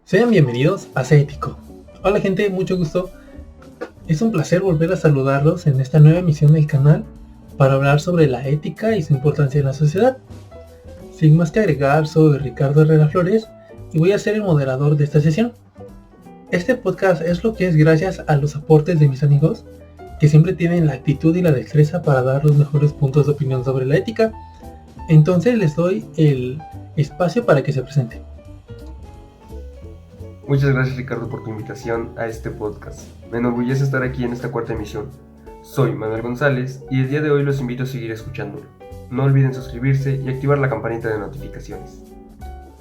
Sean bienvenidos a Sé Ético. Hola gente, mucho gusto. Es un placer volver a saludarlos en esta nueva emisión del canal para hablar sobre la ética y su importancia en la sociedad. Sin más que agregar, soy Ricardo Herrera Flores y voy a ser el moderador de esta sesión. Este podcast es lo que es gracias a los aportes de mis amigos que siempre tienen la actitud y la destreza para dar los mejores puntos de opinión sobre la ética. Entonces les doy el espacio para que se presenten. Muchas gracias Ricardo por tu invitación a este podcast. Me enorgullece estar aquí en esta cuarta emisión. Soy Manuel González y el día de hoy los invito a seguir escuchándolo. No olviden suscribirse y activar la campanita de notificaciones.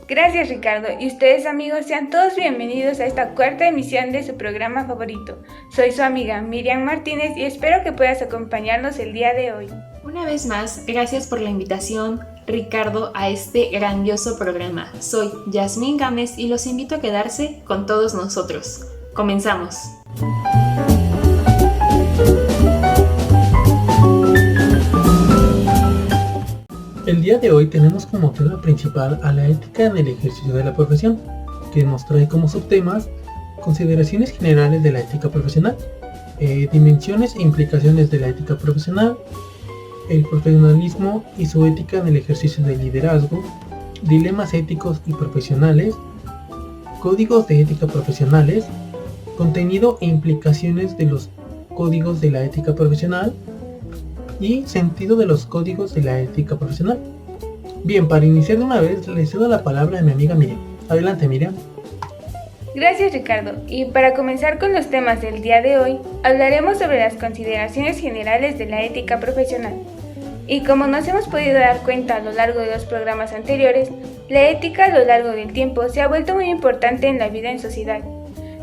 Gracias Ricardo, y ustedes amigos sean todos bienvenidos a esta cuarta emisión de su programa favorito. Soy su amiga Miriam Martínez y espero que puedas acompañarnos el día de hoy. Una vez más, gracias por la invitación, Ricardo, a este grandioso programa. Soy Yasmín Gámez y los invito a quedarse con todos nosotros. Comenzamos. El día de hoy tenemos como tema principal a la ética en el ejercicio de la profesión, que nos trae como subtemas consideraciones generales de la ética profesional, dimensiones e implicaciones de la ética profesional, el profesionalismo y su ética en el ejercicio del liderazgo, dilemas éticos y profesionales, códigos de ética profesionales, contenido e implicaciones de los códigos de la ética profesional y sentido de los códigos de la ética profesional. Bien, para iniciar de una vez le cedo la palabra a mi amiga Miriam. Adelante Miriam. Gracias Ricardo, y para comenzar con los temas del día de hoy, hablaremos sobre las consideraciones generales de la ética profesional. Y como nos hemos podido dar cuenta a lo largo de los programas anteriores, la ética a lo largo del tiempo se ha vuelto muy importante en la vida en sociedad,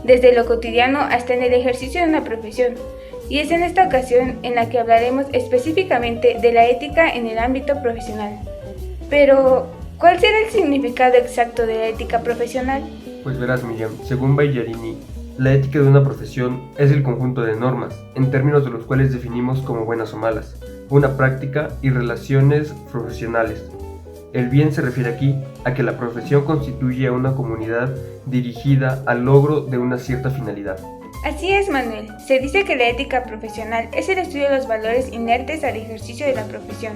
desde lo cotidiano hasta en el ejercicio de una profesión, y es en esta ocasión en la que hablaremos específicamente de la ética en el ámbito profesional. Pero, ¿cuál será el significado exacto de la ética profesional? Pues verás Miriam, según Bagliarini, la ética de una profesión es el conjunto de normas, en términos de los cuales definimos como buenas o malas, una práctica y relaciones profesionales. El bien se refiere aquí a que la profesión constituye a una comunidad dirigida al logro de una cierta finalidad. Así es, Manuel. Se dice que la ética profesional es el estudio de los valores inertes al ejercicio de la profesión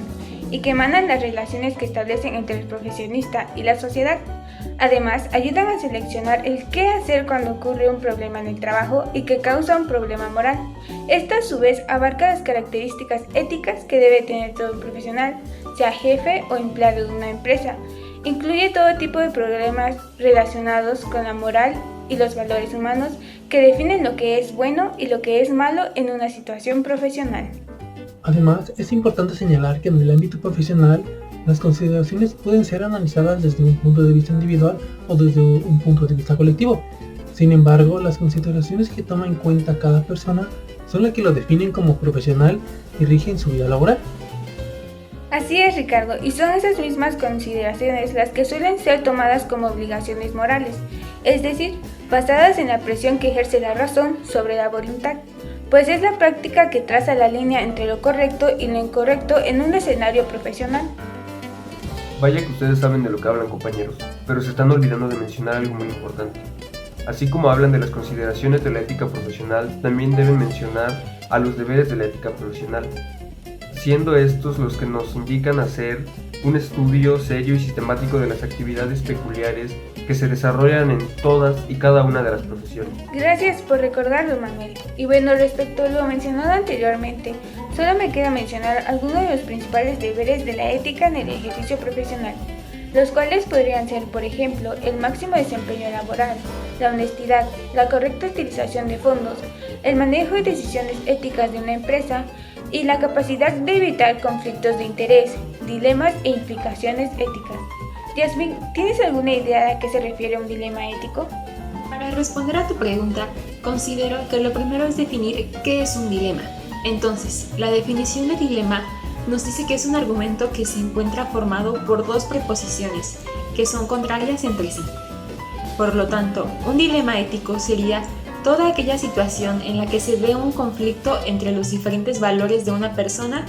y que emanan las relaciones que establecen entre el profesionista y la sociedad. Además, ayudan a seleccionar el qué hacer cuando ocurre un problema en el trabajo y que causa un problema moral. Esta a su vez abarca las características éticas que debe tener todo un profesional, sea jefe o empleado de una empresa. Incluye todo tipo de problemas relacionados con la moral y los valores humanos que definen lo que es bueno y lo que es malo en una situación profesional. Además, es importante señalar que en el ámbito profesional las consideraciones pueden ser analizadas desde un punto de vista individual o desde un punto de vista colectivo. Sin embargo, las consideraciones que toma en cuenta cada persona son las que lo definen como profesional y rigen su vida laboral. Así es, Ricardo, y son esas mismas consideraciones las que suelen ser tomadas como obligaciones morales, es decir, basadas en la presión que ejerce la razón sobre la voluntad, pues es la práctica que traza la línea entre lo correcto y lo incorrecto en un escenario profesional. Vaya que ustedes saben de lo que hablan, compañeros, pero se están olvidando de mencionar algo muy importante. Así como hablan de las consideraciones de la ética profesional, también deben mencionar a los deberes de la ética profesional, siendo estos los que nos indican hacer un estudio serio y sistemático de las actividades peculiares que se desarrollan en todas y cada una de las profesiones. Gracias por recordarlo, Manuel. Y bueno, respecto a lo mencionado anteriormente, solo me queda mencionar algunos de los principales deberes de la ética en el ejercicio profesional, los cuales podrían ser, por ejemplo, el máximo desempeño laboral, la honestidad, la correcta utilización de fondos, el manejo de decisiones éticas de una empresa y la capacidad de evitar conflictos de interés, dilemas e implicaciones éticas. Yasmín, ¿tienes alguna idea de a qué se refiere un dilema ético? Para responder a tu pregunta, considero que lo primero es definir qué es un dilema. Entonces, la definición de dilema nos dice que es un argumento que se encuentra formado por dos preposiciones que son contrarias entre sí. Por lo tanto, un dilema ético sería toda aquella situación en la que se ve un conflicto entre los diferentes valores de una persona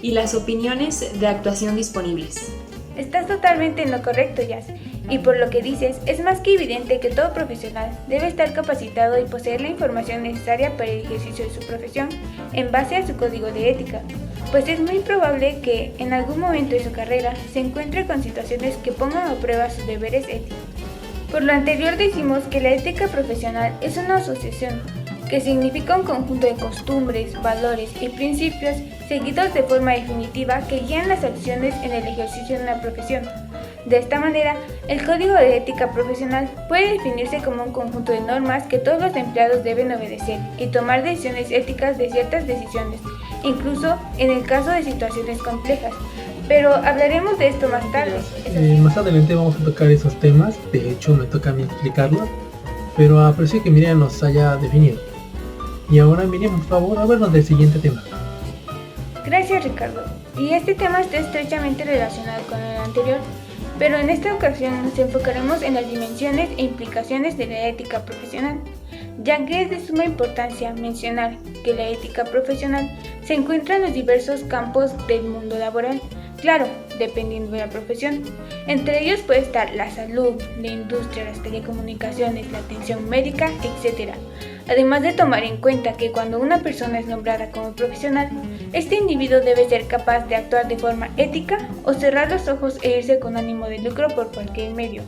y las opiniones de actuación disponibles. Estás totalmente en lo correcto, Jazz, y por lo que dices, es más que evidente que todo profesional debe estar capacitado y poseer la información necesaria para el ejercicio de su profesión en base a su código de ética, pues es muy probable que en algún momento de su carrera se encuentre con situaciones que pongan a prueba sus deberes éticos. Por lo anterior decimos que la ética profesional es una asociación que significa un conjunto de costumbres, valores y principios seguidos de forma definitiva que guían las acciones en el ejercicio de una profesión. De esta manera, el Código de Ética Profesional puede definirse como un conjunto de normas que todos los empleados deben obedecer y tomar decisiones éticas de ciertas decisiones, incluso en el caso de situaciones complejas. Pero hablaremos de esto más tarde. Más adelante vamos a tocar esos temas, de hecho me toca a mí explicarlo, pero aprecio que Miriam nos haya definido. Y ahora Miriam, por favor, háblanos del siguiente tema. Gracias, Ricardo. Y este tema está estrechamente relacionado con el anterior, pero en esta ocasión nos enfocaremos en las dimensiones e implicaciones de la ética profesional, ya que es de suma importancia mencionar que la ética profesional se encuentra en los diversos campos del mundo laboral, claro, dependiendo de la profesión. Entre ellos puede estar la salud, la industria, las telecomunicaciones, la atención médica, etc. Además de tomar en cuenta que cuando una persona es nombrada como profesional, este individuo debe ser capaz de actuar de forma ética o cerrar los ojos e irse con ánimo de lucro por cualquier medio,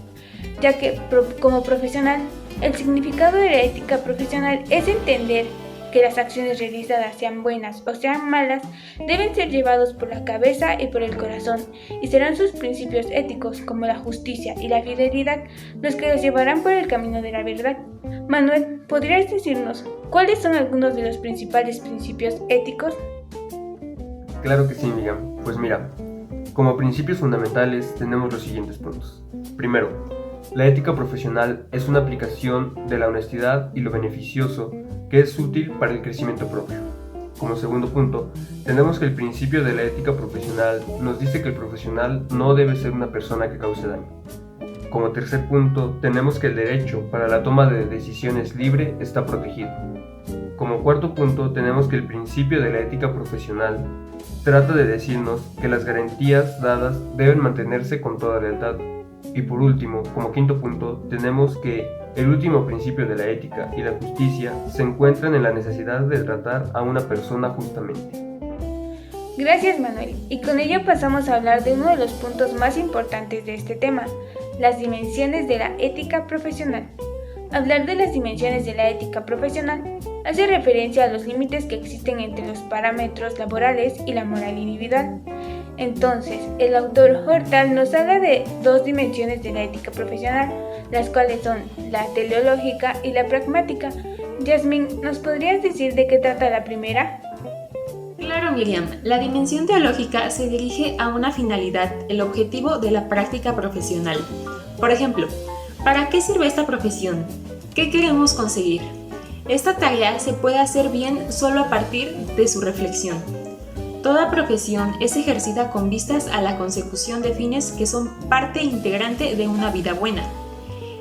ya que como profesional, el significado de la ética profesional es entender que las acciones realizadas, sean buenas o sean malas, deben ser llevados por la cabeza y por el corazón, y serán sus principios éticos, como la justicia y la fidelidad, los que los llevarán por el camino de la verdad. Manuel, ¿podrías decirnos cuáles son algunos de los principales principios éticos? Claro que sí, Miriam. Pues mira, como principios fundamentales tenemos los siguientes puntos. Primero, la ética profesional es una aplicación de la honestidad y lo beneficioso que es útil para el crecimiento propio. Como segundo punto, tenemos que el principio de la ética profesional nos dice que el profesional no debe ser una persona que cause daño. Como tercer punto, tenemos que el derecho para la toma de decisiones libre está protegido. Como cuarto punto, tenemos que el principio de la ética profesional trata de decirnos que las garantías dadas deben mantenerse con toda lealtad. Y por último, como quinto punto, tenemos que el último principio de la ética y la justicia se encuentran en la necesidad de tratar a una persona justamente. Gracias, Manuel. Y con ello pasamos a hablar de uno de los puntos más importantes de este tema, las dimensiones de la ética profesional. Hablar de las dimensiones de la ética profesional hace referencia a los límites que existen entre los parámetros laborales y la moral individual. Entonces, el autor Hortal nos habla de dos dimensiones de la ética profesional, las cuales son la teleológica y la pragmática. Yasmín, ¿nos podrías decir de qué trata la primera? Claro, Miriam. La dimensión teológica se dirige a una finalidad, el objetivo de la práctica profesional. Por ejemplo, ¿para qué sirve esta profesión? ¿Qué queremos conseguir? Esta tarea se puede hacer bien solo a partir de su reflexión. Toda profesión es ejercida con vistas a la consecución de fines que son parte integrante de una vida buena.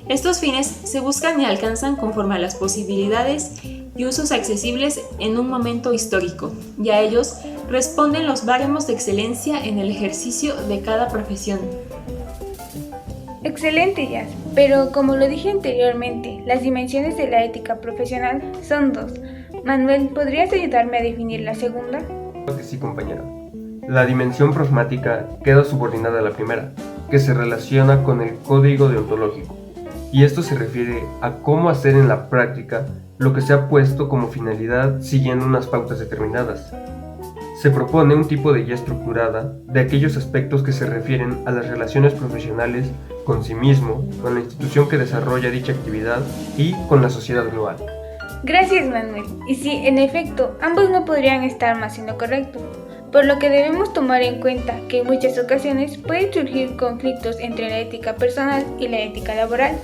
Estos fines se buscan y alcanzan conforme a las posibilidades y usos accesibles en un momento histórico, y a ellos responden los baremos de excelencia en el ejercicio de cada profesión. Excelente, Jazz, pero como lo dije anteriormente, las dimensiones de la ética profesional son dos. Manuel, ¿podrías ayudarme a definir la segunda? Claro que sí, compañera. La dimensión pragmática queda subordinada a la primera, que se relaciona con el código deontológico, y esto se refiere a cómo hacer en la práctica lo que se ha puesto como finalidad siguiendo unas pautas determinadas. Se propone un tipo de guía estructurada de aquellos aspectos que se refieren a las relaciones profesionales con sí mismo, con la institución que desarrolla dicha actividad y con la sociedad global. Gracias, Manuel. Y sí, en efecto, ambos no podrían estar más en lo correcto, por lo que debemos tomar en cuenta que en muchas ocasiones pueden surgir conflictos entre la ética personal y la ética laboral,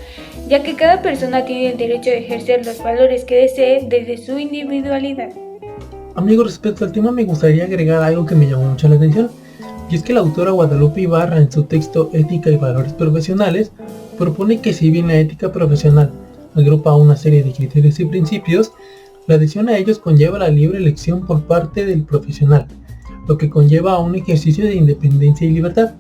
ya que cada persona tiene el derecho de ejercer los valores que desee desde su individualidad. Amigos, respecto al tema me gustaría agregar algo que me llamó mucho la atención, y es que la autora Guadalupe Ibarra en su texto Ética y Valores Profesionales propone que si bien la ética profesional agrupa una serie de criterios y principios. La adhesión a ellos conlleva la libre elección por parte del profesional, lo que conlleva a un ejercicio de independencia y libertad.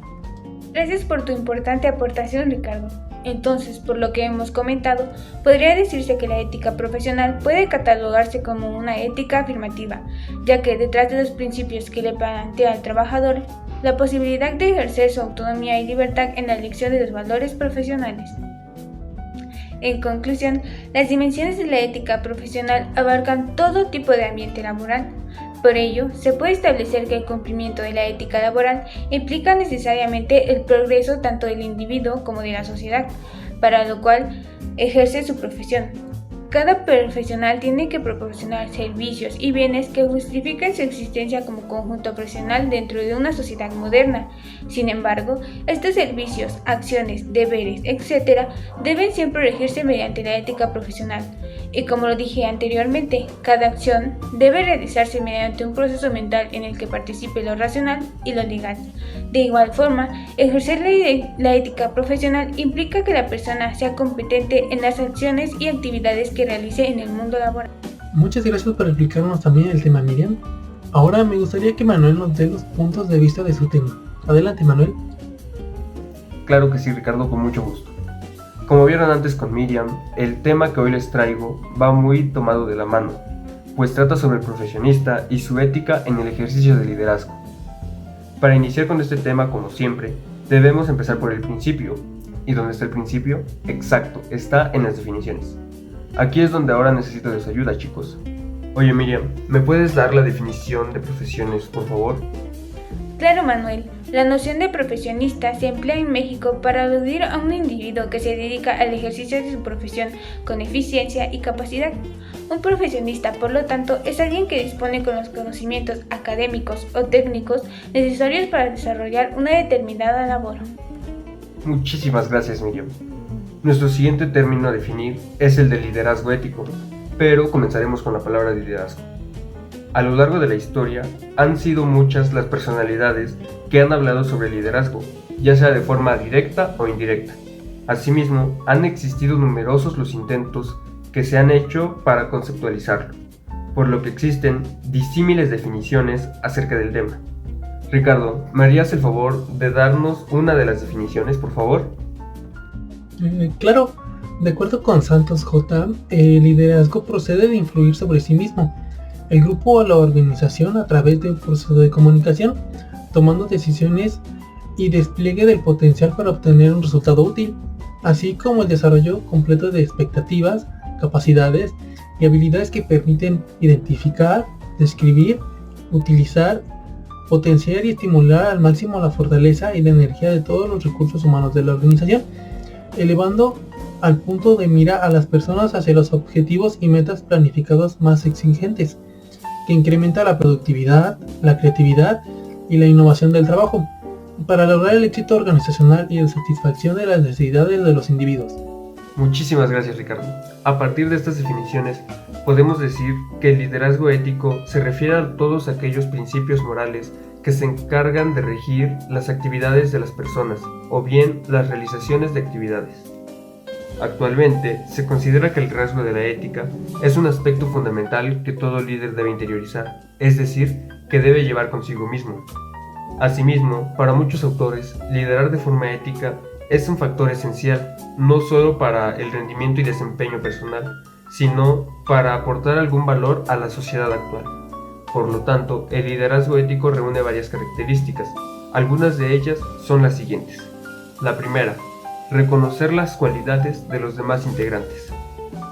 Gracias por tu importante aportación, Ricardo. Entonces, por lo que hemos comentado, podría decirse que la ética profesional puede catalogarse como una ética afirmativa, ya que detrás de los principios que le plantea al trabajador, la posibilidad de ejercer su autonomía y libertad en la elección de los valores profesionales. En conclusión, las dimensiones de la ética profesional abarcan todo tipo de ambiente laboral. Por ello, se puede establecer que el cumplimiento de la ética laboral implica necesariamente el progreso tanto del individuo como de la sociedad, para lo cual ejerce su profesión. Cada profesional tiene que proporcionar servicios y bienes que justifiquen su existencia como conjunto profesional dentro de una sociedad moderna. Sin embargo, estos servicios, acciones, deberes, etc., deben siempre regirse mediante la ética profesional. Y como lo dije anteriormente, cada acción debe realizarse mediante un proceso mental en el que participe lo racional y lo legal. De igual forma, ejercer la ética profesional implica que la persona sea competente en las acciones y actividades que realice en el mundo laboral. Muchas gracias por explicarnos también el tema, Miriam. Ahora me gustaría que Manuel nos dé los puntos de vista de su tema. Adelante, Manuel. Claro que sí, Ricardo, con mucho gusto. Como vieron antes con Miriam, el tema que hoy les traigo va muy tomado de la mano, pues trata sobre el profesionista y su ética en el ejercicio de liderazgo. Para iniciar con este tema, como siempre, debemos empezar por el principio. ¿Y dónde está el principio? Exacto, está en las definiciones. Aquí es donde ahora necesito de su ayuda, chicos. Oye, Miriam, ¿me puedes dar la definición de profesiones, por favor? Claro, Manuel. La noción de profesionista se emplea en México para aludir a un individuo que se dedica al ejercicio de su profesión con eficiencia y capacidad. Un profesionista, por lo tanto, es alguien que dispone con los conocimientos académicos o técnicos necesarios para desarrollar una determinada labor. Muchísimas gracias, Miriam. Nuestro siguiente término a definir es el de liderazgo ético, pero comenzaremos con la palabra liderazgo. A lo largo de la historia, han sido muchas las personalidades que han hablado sobre liderazgo, ya sea de forma directa o indirecta. Asimismo, han existido numerosos los intentos que se han hecho para conceptualizarlo, por lo que existen disímiles definiciones acerca del tema. Ricardo, ¿me harías el favor de darnos una de las definiciones, por favor? Claro, de acuerdo con Santos J., el liderazgo procede de influir sobre sí mismo, el grupo o la organización a través de un proceso de comunicación, tomando decisiones y despliegue del potencial para obtener un resultado útil, así como el desarrollo completo de expectativas, capacidades y habilidades que permiten identificar, describir, utilizar, potenciar y estimular al máximo la fortaleza y la energía de todos los recursos humanos de la organización, elevando al punto de mira a las personas hacia los objetivos y metas planificados más exigentes, que incrementa la productividad, la creatividad y la innovación del trabajo, para lograr el éxito organizacional y la satisfacción de las necesidades de los individuos. Muchísimas gracias, Ricardo. A partir de estas definiciones, podemos decir que el liderazgo ético se refiere a todos aquellos principios morales que se encargan de regir las actividades de las personas, o bien las realizaciones de actividades. Actualmente, se considera que el rasgo de la ética es un aspecto fundamental que todo líder debe interiorizar, es decir, que debe llevar consigo mismo. Asimismo, para muchos autores, liderar de forma ética es un factor esencial, no solo para el rendimiento y desempeño personal, sino para aportar algún valor a la sociedad actual. Por lo tanto, el liderazgo ético reúne varias características. Algunas de ellas son las siguientes. La primera, reconocer las cualidades de los demás integrantes.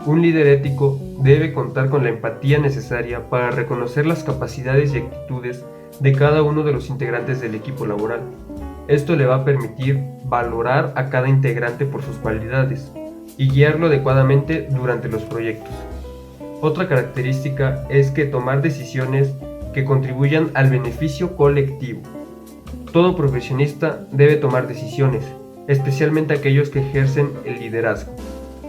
Un líder ético debe contar con la empatía necesaria para reconocer las capacidades y actitudes de cada uno de los integrantes del equipo laboral. Esto le va a permitir valorar a cada integrante por sus cualidades y guiarlo adecuadamente durante los proyectos. Otra característica es que tomar decisiones que contribuyan al beneficio colectivo. Todo profesionista debe tomar decisiones, especialmente aquellos que ejercen el liderazgo.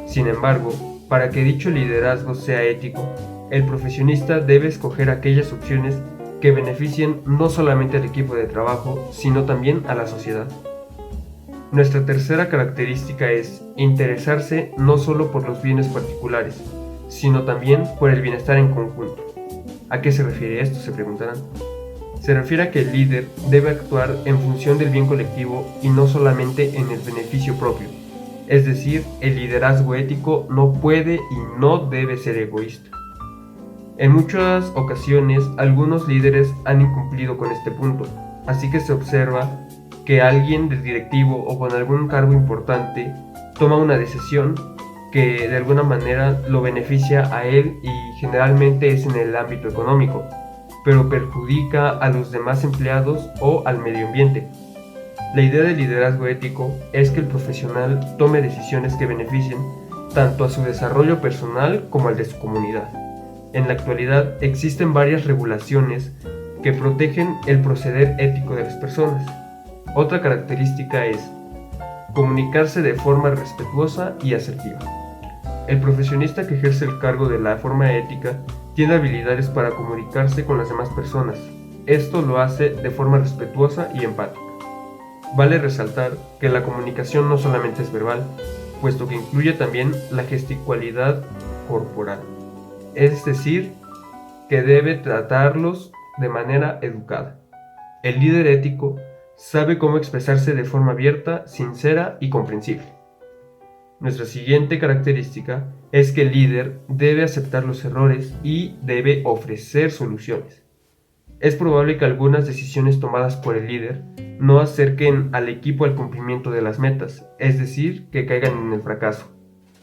Sin embargo, para que dicho liderazgo sea ético, el profesionista debe escoger aquellas opciones que beneficien no solamente al equipo de trabajo, sino también a la sociedad. Nuestra tercera característica es interesarse no solo por los bienes particulares, sino también por el bienestar en conjunto. ¿A qué se refiere esto?, se preguntarán. Se refiere a que el líder debe actuar en función del bien colectivo y no solamente en el beneficio propio. Es decir, el liderazgo ético no puede y no debe ser egoísta. En muchas ocasiones, algunos líderes han incumplido con este punto, así que se observa que alguien del directivo o con algún cargo importante toma una decisión que de alguna manera lo beneficia a él y generalmente es en el ámbito económico, pero perjudica a los demás empleados o al medio ambiente. La idea del liderazgo ético es que el profesional tome decisiones que beneficien tanto a su desarrollo personal como al de su comunidad. En la actualidad existen varias regulaciones que protegen el proceder ético de las personas. Otra característica es comunicarse de forma respetuosa y asertiva. El profesionista que ejerce el cargo de la forma ética tiene habilidades para comunicarse con las demás personas. Esto lo hace de forma respetuosa y empática. Vale resaltar que la comunicación no solamente es verbal, puesto que incluye también la gestualidad corporal. Es decir, que debe tratarlos de manera educada. El líder ético sabe cómo expresarse de forma abierta, sincera y comprensible. Nuestra siguiente característica es que el líder debe aceptar los errores y debe ofrecer soluciones. Es probable que algunas decisiones tomadas por el líder no acerquen al equipo al cumplimiento de las metas, es decir, que caigan en el fracaso.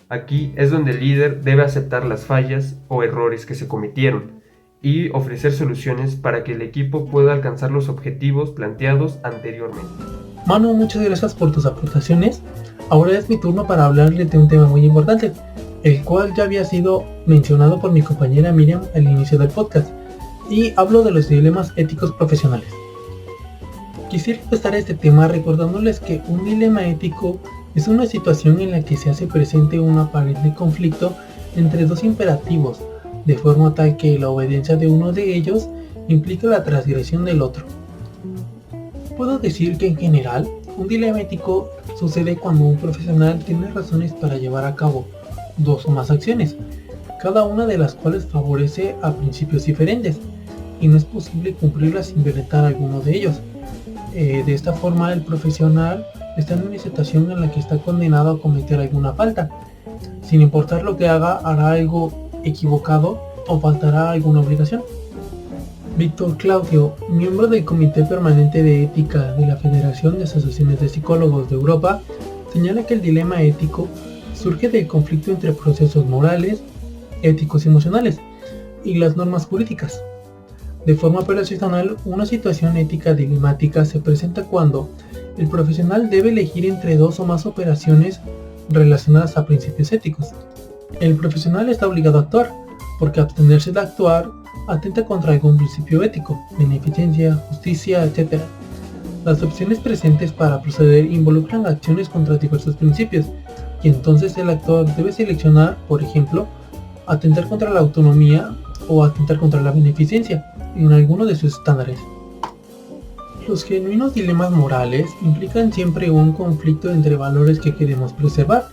Aquí es donde el líder debe aceptar las fallas o errores que se cometieron y ofrecer soluciones para que el equipo pueda alcanzar los objetivos planteados anteriormente. Manu, muchas gracias por tus aportaciones. Ahora es mi turno para hablarles de un tema muy importante, el cual ya había sido mencionado por mi compañera Miriam al inicio del podcast, y hablo de los dilemas éticos profesionales. Quisiera empezar este tema recordándoles que un dilema ético es una situación en la que se hace presente un aparente conflicto entre dos imperativos, de forma tal que la obediencia de uno de ellos implica la transgresión del otro. Puedo decir que en general, un dilema ético sucede cuando un profesional tiene razones para llevar a cabo dos o más acciones, cada una de las cuales favorece a principios diferentes, y no es posible cumplirlas sin violentar alguno de ellos. De esta forma, el profesional está en una situación en la que está condenado a cometer alguna falta. Sin importar lo que haga, hará algo equivocado o faltará alguna obligación. Víctor Claudio, miembro del Comité Permanente de Ética de la Federación de Asociaciones de Psicólogos de Europa, señala que el dilema ético surge del conflicto entre procesos morales, éticos y emocionales y las normas jurídicas. De forma operacional, una situación ética dilemática se presenta cuando el profesional debe elegir entre dos o más operaciones relacionadas a principios éticos. El profesional está obligado a actuar, porque abstenerse de actuar atenta contra algún principio ético, beneficencia, justicia, etc. Las opciones presentes para proceder involucran acciones contra diversos principios, y entonces el actor debe seleccionar, por ejemplo, atentar contra la autonomía o atentar contra la beneficencia en alguno de sus estándares. Los genuinos dilemas morales implican siempre un conflicto entre valores que queremos preservar,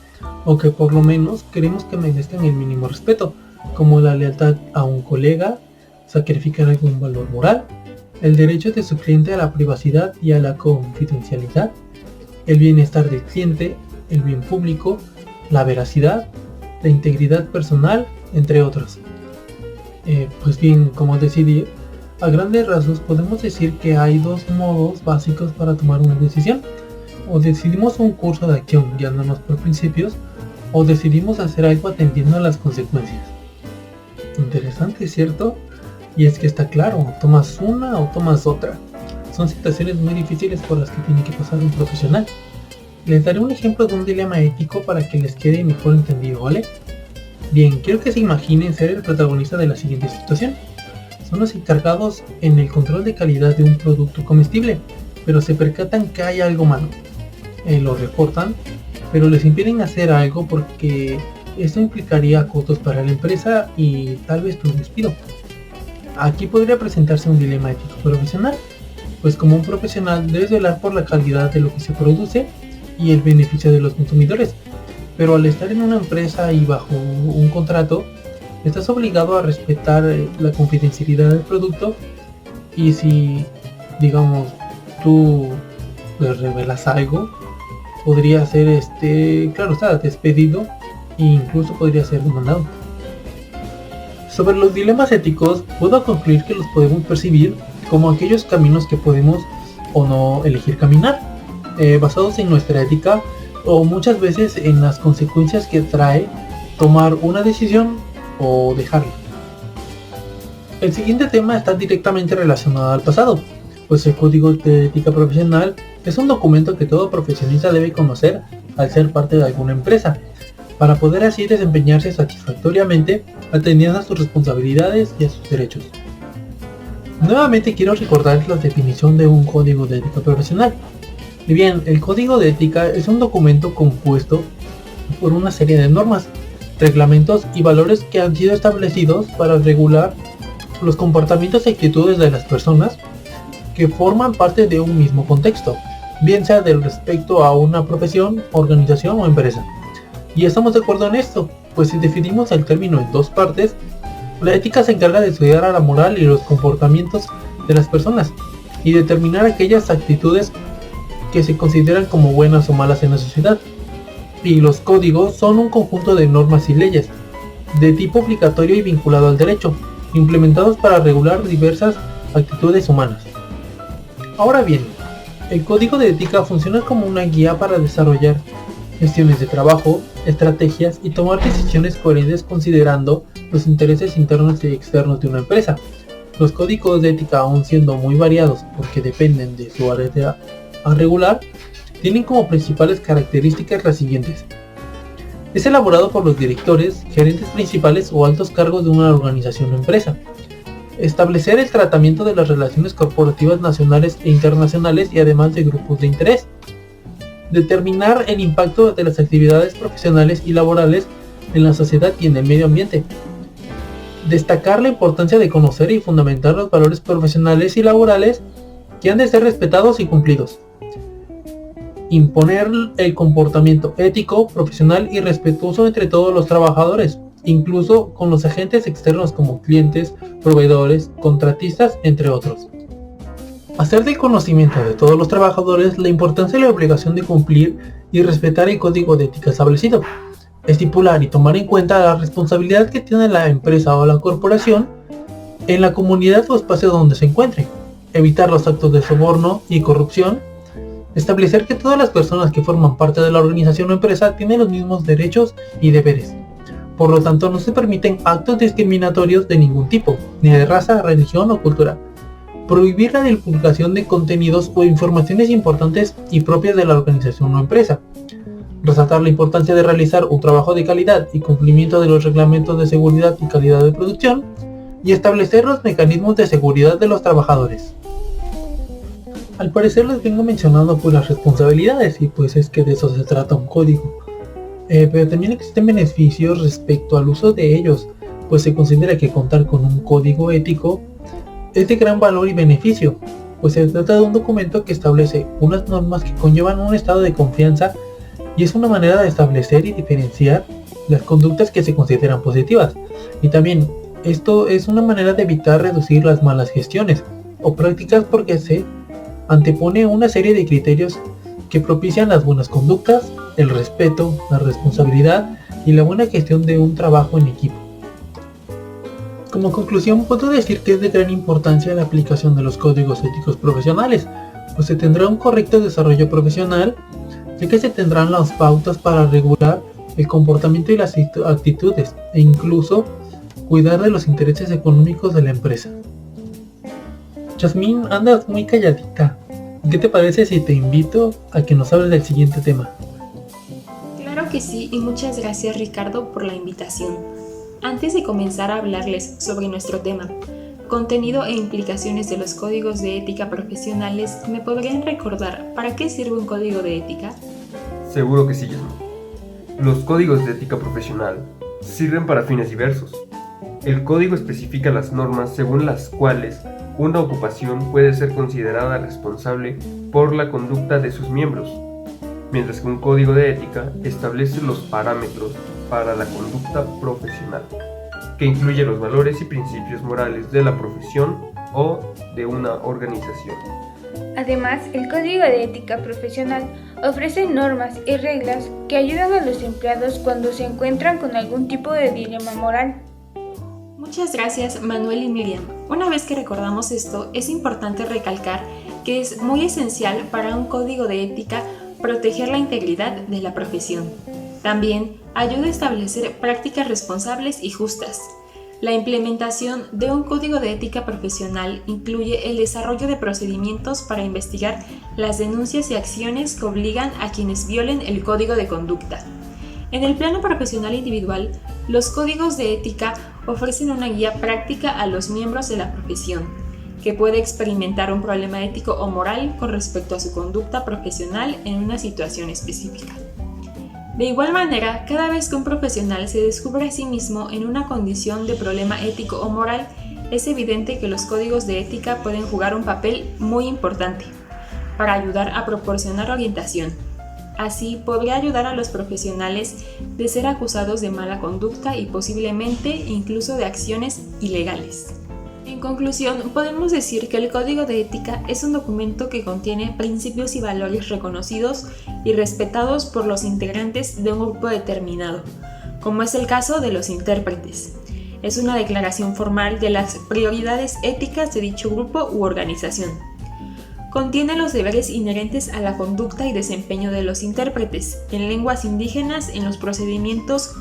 o que por lo menos queremos que merezcan el mínimo respeto, como la lealtad a un colega, sacrificar algún valor moral, el derecho de su cliente a la privacidad y a la confidencialidad, el bienestar del cliente, el bien público, la veracidad, la integridad personal, entre otros. Pues bien, como decidí, a grandes rasgos podemos decir que hay dos modos básicos para tomar una decisión. O decidimos un curso de acción guiándonos por principios, o decidimos hacer algo atendiendo a las consecuencias. Interesante, ¿cierto? Y es que está claro, tomas una o tomas otra. Son situaciones muy difíciles por las que tiene que pasar un profesional. Les daré un ejemplo de un dilema ético para que les quede mejor entendido, ¿vale? Bien, quiero que se imaginen ser el protagonista de la siguiente situación. Son los encargados en el control de calidad de un producto comestible, pero se percatan que hay algo malo. Lo reportan, pero les impiden hacer algo porque esto implicaría costos para la empresa y tal vez un despido. Aquí podría presentarse un dilema ético profesional, pues como un profesional debes velar por la calidad de lo que se produce, y el beneficio de los consumidores. Pero al estar en una empresa y bajo un contrato, estás obligado a respetar la confidencialidad del producto, y si, digamos, tú pues, revelas algo, podría ser, claro está, despedido e incluso podría ser demandado. Sobre los dilemas éticos, puedo concluir que los podemos percibir como aquellos caminos que podemos o no elegir caminar, basados en nuestra ética o muchas veces en las consecuencias que trae tomar una decisión o dejarla. El siguiente tema está directamente relacionado al pasado, pues el Código de Ética Profesional es un documento que todo profesionista debe conocer al ser parte de alguna empresa, para poder así desempeñarse satisfactoriamente atendiendo a sus responsabilidades y a sus derechos. Nuevamente quiero recordarles la definición de un Código de Ética Profesional. Y bien, el Código de Ética es un documento compuesto por una serie de normas, reglamentos y valores que han sido establecidos para regular los comportamientos y actitudes de las personas que forman parte de un mismo contexto, bien sea del respecto a una profesión, organización o empresa. Y estamos de acuerdo en esto, pues si definimos el término en dos partes, la ética se encarga de estudiar a la moral y los comportamientos de las personas y determinar aquellas actitudes que se consideran como buenas o malas en la sociedad. Y los códigos son un conjunto de normas y leyes, de tipo obligatorio y vinculado al derecho, implementados para regular diversas actitudes humanas. Ahora bien, el Código de Ética funciona como una guía para desarrollar gestiones de trabajo, estrategias y tomar decisiones coherentes considerando los intereses internos y externos de una empresa. Los códigos de ética, aun siendo muy variados porque dependen de su área a regular, tienen como principales características las siguientes. Es elaborado por los directores, gerentes principales o altos cargos de una organización o empresa. Establecer el tratamiento de las relaciones corporativas nacionales e internacionales y además de grupos de interés. Determinar el impacto de las actividades profesionales y laborales en la sociedad y en el medio ambiente. Destacar la importancia de conocer y fundamentar los valores profesionales y laborales que han de ser respetados y cumplidos. Imponer el comportamiento ético, profesional y respetuoso entre todos los trabajadores, incluso con los agentes externos como clientes, proveedores, contratistas, entre otros. Hacer del conocimiento de todos los trabajadores la importancia y la obligación de cumplir y respetar el código de ética establecido. Estipular y tomar en cuenta la responsabilidad que tiene la empresa o la corporación en la comunidad o espacio donde se encuentre. Evitar los actos de soborno y corrupción. Establecer que todas las personas que forman parte de la organización o empresa tienen los mismos derechos y deberes. Por lo tanto, no se permiten actos discriminatorios de ningún tipo, ni de raza, religión o cultura. Prohibir la divulgación de contenidos o informaciones importantes y propias de la organización o empresa. Resaltar la importancia de realizar un trabajo de calidad y cumplimiento de los reglamentos de seguridad y calidad de producción, y establecer los mecanismos de seguridad de los trabajadores. Al parecer les vengo mencionando pues las responsabilidades, y pues es que de eso se trata un código. Pero también existen beneficios respecto al uso de ellos, pues se considera que contar con un código ético es de gran valor y beneficio, pues se trata de un documento que establece unas normas que conllevan un estado de confianza y es una manera de establecer y diferenciar las conductas que se consideran positivas. Y también esto es una manera de evitar reducir las malas gestiones o prácticas porque se antepone una serie de criterios que propician las buenas conductas, el respeto, la responsabilidad y la buena gestión de un trabajo en equipo. Como conclusión, puedo decir que es de gran importancia la aplicación de los códigos éticos profesionales, pues se tendrá un correcto desarrollo profesional, ya que se tendrán las pautas para regular el comportamiento y las actitudes, e incluso cuidar de los intereses económicos de la empresa. Yasmín, andas muy calladita. ¿Qué te parece si te invito a que nos hables del siguiente tema? Claro que sí, y muchas gracias Ricardo por la invitación. Antes de comenzar a hablarles sobre nuestro tema, contenido e implicaciones de los códigos de ética profesionales, ¿me podrían recordar para qué sirve un código de ética? Seguro que sí, Yasmín. Los códigos de ética profesional sirven para fines diversos. El código especifica las normas según las cuales una ocupación puede ser considerada responsable por la conducta de sus miembros. mientras que un código de ética establece los parámetros para la conducta profesional, que incluye los valores y principios morales de la profesión o de una organización. Además, el Código de Ética Profesional ofrece normas y reglas que ayudan a los empleados cuando se encuentran con algún tipo de dilema moral. Muchas gracias, Manuel y Miriam. Una vez que recordamos esto, es importante recalcar que es muy esencial para un código de ética proteger la integridad de la profesión. También ayuda a establecer prácticas responsables y justas. La implementación de un código de ética profesional incluye el desarrollo de procedimientos para investigar las denuncias y acciones que obligan a quienes violen el código de conducta. En el plano profesional individual, los códigos de ética ofrecen una guía práctica a los miembros de la profesión, que puede experimentar un problema ético o moral con respecto a su conducta profesional en una situación específica. De igual manera, cada vez que un profesional se descubre a sí mismo en una condición de problema ético o moral, es evidente que los códigos de ética pueden jugar un papel muy importante para ayudar a proporcionar orientación. Así, podría ayudar a los profesionales de ser acusados de mala conducta y posiblemente incluso de acciones ilegales. En conclusión, podemos decir que el Código de Ética es un documento que contiene principios y valores reconocidos y respetados por los integrantes de un grupo determinado, como es el caso de los intérpretes. Es una declaración formal de las prioridades éticas de dicho grupo u organización. Contiene los deberes inherentes a la conducta y desempeño de los intérpretes en lenguas indígenas en los procedimientos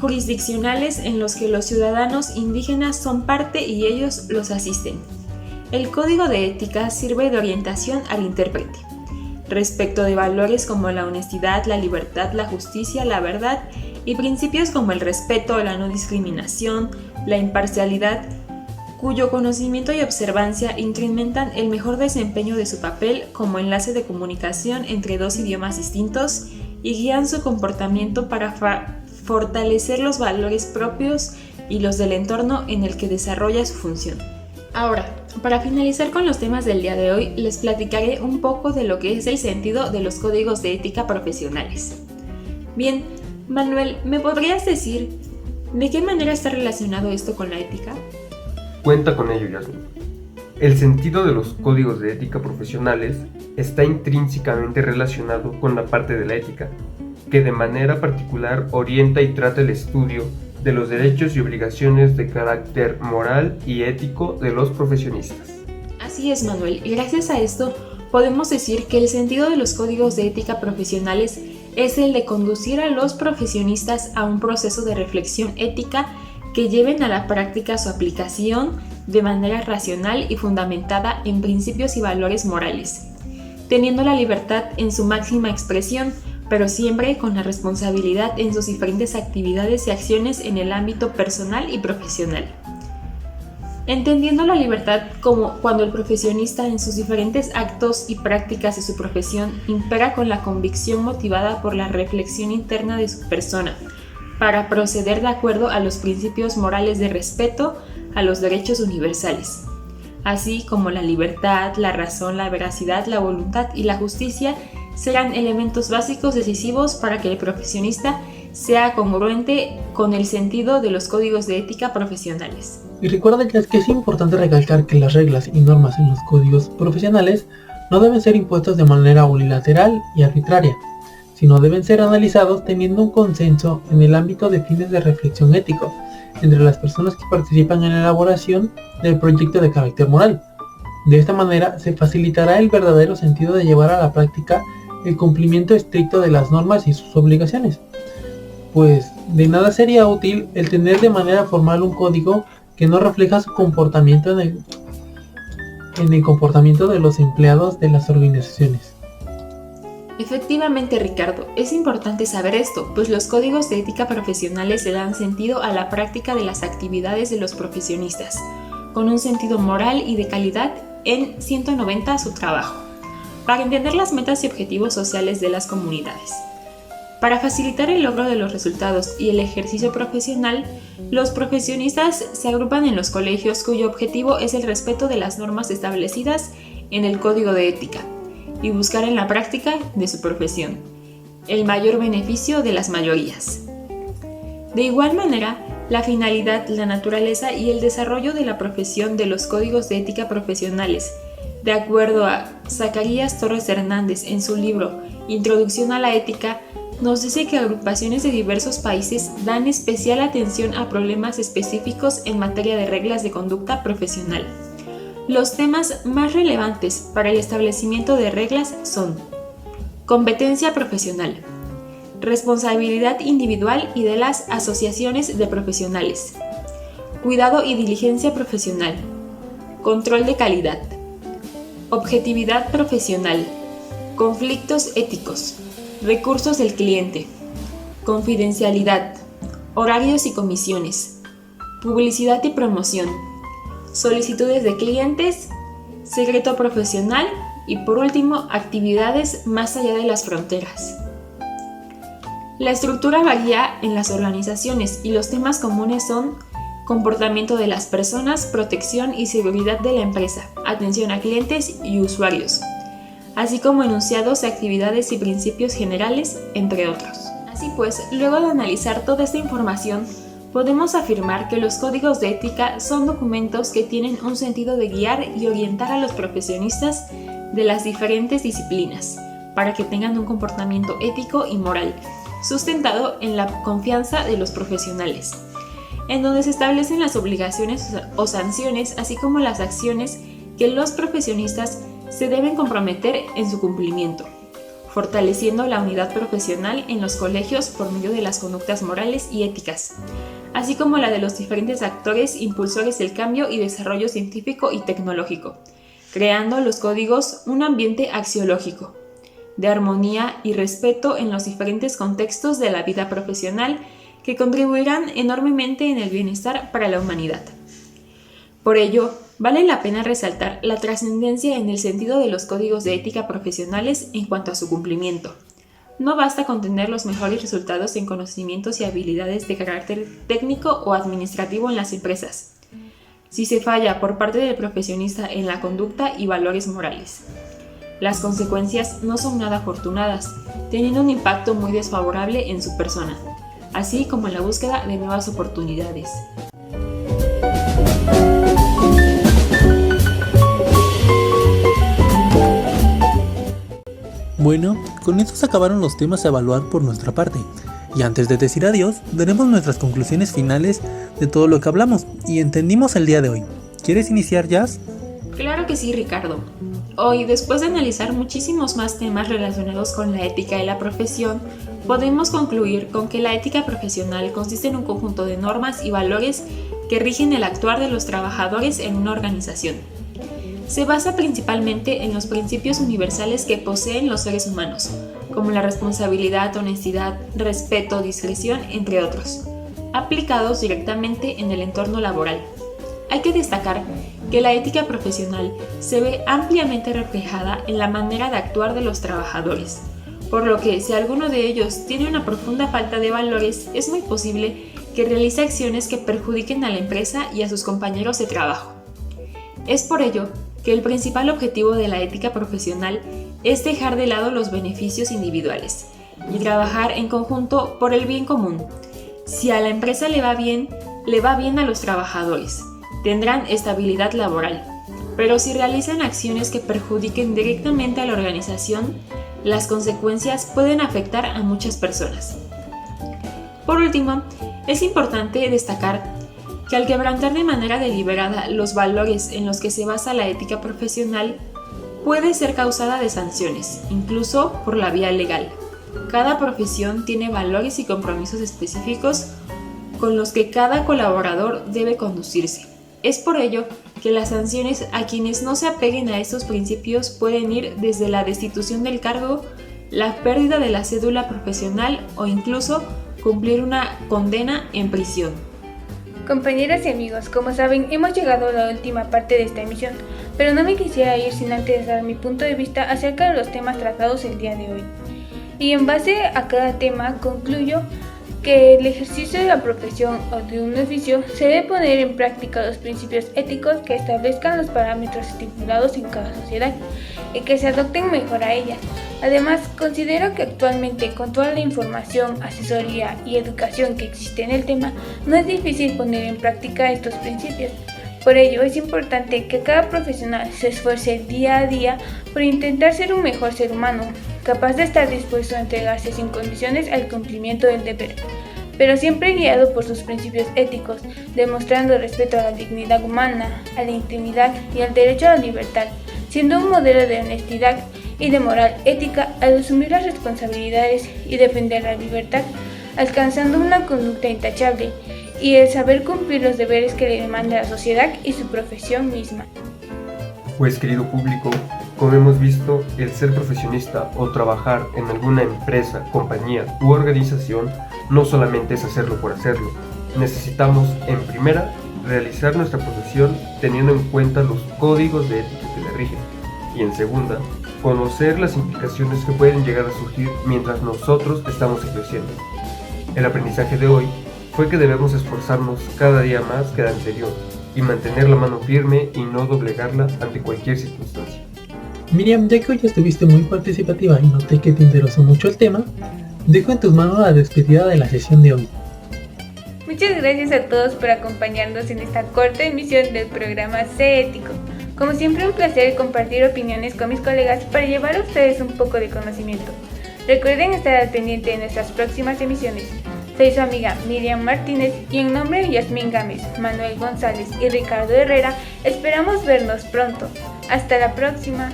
jurisdiccionales en los que los ciudadanos indígenas son parte y ellos los asisten. El Código de Ética sirve de orientación al intérprete respecto de valores como la honestidad, la libertad, la justicia, la verdad y principios como el respeto, la no discriminación, la imparcialidad, cuyo conocimiento y observancia incrementan el mejor desempeño de su papel como enlace de comunicación entre dos idiomas distintos y guían su comportamiento para fortalecer los valores propios y los del entorno en el que desarrolla su función. Ahora, para finalizar con los temas del día de hoy, les platicaré un poco de lo que es el sentido de los códigos de ética profesionales. Bien, Manuel, ¿me podrías decir de qué manera está relacionado esto con la ética? Cuenta con ello, Yasmin. El sentido de los códigos de ética profesionales está intrínsecamente relacionado con la parte de la ética, que de manera particular orienta y trata el estudio de los derechos y obligaciones de carácter moral y ético de los profesionistas. Así es, Manuel, y gracias a esto podemos decir que el sentido de los códigos de ética profesionales es el de conducir a los profesionistas a un proceso de reflexión ética que lleven a la práctica su aplicación de manera racional y fundamentada en principios y valores morales, teniendo la libertad en su máxima expresión, pero siempre con la responsabilidad en sus diferentes actividades y acciones en el ámbito personal y profesional. Entendiendo la libertad como cuando el profesionista en sus diferentes actos y prácticas de su profesión impera con la convicción motivada por la reflexión interna de su persona, para proceder de acuerdo a los principios morales de respeto a los derechos universales, así como la libertad, la razón, la veracidad, la voluntad y la justicia serán elementos básicos decisivos para que el profesionista sea congruente con el sentido de los códigos de ética profesionales. Y recuerden que es importante recalcar que las reglas y normas en los códigos profesionales no deben ser impuestos de manera unilateral y arbitraria, sino deben ser analizados teniendo un consenso en el ámbito de fines de reflexión ético entre las personas que participan en la elaboración del proyecto de carácter moral. De esta manera se facilitará el verdadero sentido de llevar a la práctica el cumplimiento estricto de las normas y sus obligaciones, pues de nada sería útil el tener de manera formal un código que no refleja su comportamiento en el comportamiento de los empleados de las organizaciones. Efectivamente, Ricardo, es importante saber esto, pues los códigos de ética profesionales le dan sentido a la práctica de las actividades de los profesionistas, con un sentido moral y de calidad en 190 a su trabajo, para entender las metas y objetivos sociales de las comunidades. Para facilitar el logro de los resultados y el ejercicio profesional, los profesionistas se agrupan en los colegios cuyo objetivo es el respeto de las normas establecidas en el Código de Ética y buscar en la práctica de su profesión el mayor beneficio de las mayorías. De igual manera, la finalidad, la naturaleza y el desarrollo de la profesión de los códigos de ética profesionales, de acuerdo a Zacarías Torres Hernández en su libro Introducción a la Ética, nos dice que agrupaciones de diversos países dan especial atención a problemas específicos en materia de reglas de conducta profesional. Los temas más relevantes para el establecimiento de reglas son competencia profesional, responsabilidad individual y de las asociaciones de profesionales, cuidado y diligencia profesional, control de calidad, objetividad profesional, conflictos éticos, recursos del cliente, confidencialidad, horarios y comisiones, publicidad y promoción, solicitudes de clientes, secreto profesional y por último, actividades más allá de las fronteras. La estructura varía en las organizaciones y los temas comunes son comportamiento de las personas, protección y seguridad de la empresa, atención a clientes y usuarios, así como enunciados de actividades y principios generales, entre otros. Así pues, luego de analizar toda esta información, podemos afirmar que los códigos de ética son documentos que tienen un sentido de guiar y orientar a los profesionistas de las diferentes disciplinas, para que tengan un comportamiento ético y moral, sustentado en la confianza de los profesionales, en donde se establecen las obligaciones o sanciones, así como las acciones que los profesionistas se deben comprometer en su cumplimiento, fortaleciendo la unidad profesional en los colegios por medio de las conductas morales y éticas, así como la de los diferentes actores impulsores del cambio y desarrollo científico y tecnológico, creando los códigos un ambiente axiológico, de armonía y respeto en los diferentes contextos de la vida profesional que contribuirán enormemente en el bienestar para la humanidad. Por ello, vale la pena resaltar la trascendencia en el sentido de los códigos de ética profesionales en cuanto a su cumplimiento. No basta con tener los mejores resultados en conocimientos y habilidades de carácter técnico o administrativo en las empresas, si se falla por parte del profesionista en la conducta y valores morales. Las consecuencias no son nada afortunadas, teniendo un impacto muy desfavorable en su persona, así como en la búsqueda de nuevas oportunidades. Bueno, con esto se acabaron los temas a evaluar por nuestra parte. Y antes de decir adiós, daremos nuestras conclusiones finales de todo lo que hablamos y entendimos el día de hoy. ¿Quieres iniciar, Jazz? Claro que sí, Ricardo. Hoy, después de analizar muchísimos más temas relacionados con la ética y la profesión, podemos concluir con que la ética profesional consiste en un conjunto de normas y valores que rigen el actuar de los trabajadores en una organización. Se basa principalmente en los principios universales que poseen los seres humanos, como la responsabilidad, honestidad, respeto, discreción, entre otros, aplicados directamente en el entorno laboral. Hay que destacar que la ética profesional se ve ampliamente reflejada en la manera de actuar de los trabajadores, por lo que si alguno de ellos tiene una profunda falta de valores, es muy posible que realice acciones que perjudiquen a la empresa y a sus compañeros de trabajo. Es por ello que el principal objetivo de la ética profesional es dejar de lado los beneficios individuales y trabajar en conjunto por el bien común. Si a la empresa le va bien a los trabajadores, tendrán estabilidad laboral, pero si realizan acciones que perjudiquen directamente a la organización, las consecuencias pueden afectar a muchas personas. Por último, es importante destacar que al quebrantar de manera deliberada los valores en los que se basa la ética profesional, puede ser causada de sanciones, incluso por la vía legal. Cada profesión tiene valores y compromisos específicos con los que cada colaborador debe conducirse. Es por ello que las sanciones a quienes no se apeguen a estos principios pueden ir desde la destitución del cargo, la pérdida de la cédula profesional o incluso cumplir una condena en prisión. Compañeras y amigos, como saben, hemos llegado a la última parte de esta emisión, pero no me quisiera ir sin antes dar mi punto de vista acerca de los temas tratados el día de hoy. Y en base a cada tema concluyo que el ejercicio de la profesión o de un oficio se debe poner en práctica los principios éticos que establezcan los parámetros estipulados en cada sociedad y que se adopten mejor a ellas. Además, considero que actualmente con toda la información, asesoría y educación que existe en el tema, no es difícil poner en práctica estos principios. Por ello, es importante que cada profesional se esfuerce día a día por intentar ser un mejor ser humano, capaz de estar dispuesto a entregarse sin condiciones al cumplimiento del deber, pero siempre guiado por sus principios éticos, demostrando respeto a la dignidad humana, a la intimidad y al derecho a la libertad, siendo un modelo de honestidad y de moral ética al asumir las responsabilidades y defender la libertad, alcanzando una conducta intachable y el saber cumplir los deberes que le demanda la sociedad y su profesión misma. Pues querido público, como hemos visto, el ser profesionista o trabajar en alguna empresa, compañía u organización no solamente es hacerlo por hacerlo. Necesitamos, en primera, realizar nuestra profesión teniendo en cuenta los códigos de ética que la rigen, y en segunda, conocer las implicaciones que pueden llegar a surgir mientras nosotros estamos ejerciendo. El aprendizaje de hoy fue que debemos esforzarnos cada día más que el anterior y mantener la mano firme y no doblegarla ante cualquier circunstancia. Miriam, ya que hoy estuviste muy participativa y noté que te interesó mucho el tema, dejo en tus manos la despedida de la sesión de hoy. Muchas gracias a todos por acompañarnos en esta corta emisión del programa Sé Ético. Como siempre, un placer compartir opiniones con mis colegas para llevar a ustedes un poco de conocimiento. Recuerden estar al pendiente de nuestras próximas emisiones. Soy su amiga Miriam Martínez y en nombre de Yasmín Gámez, Manuel González y Ricardo Herrera, esperamos vernos pronto. Hasta la próxima.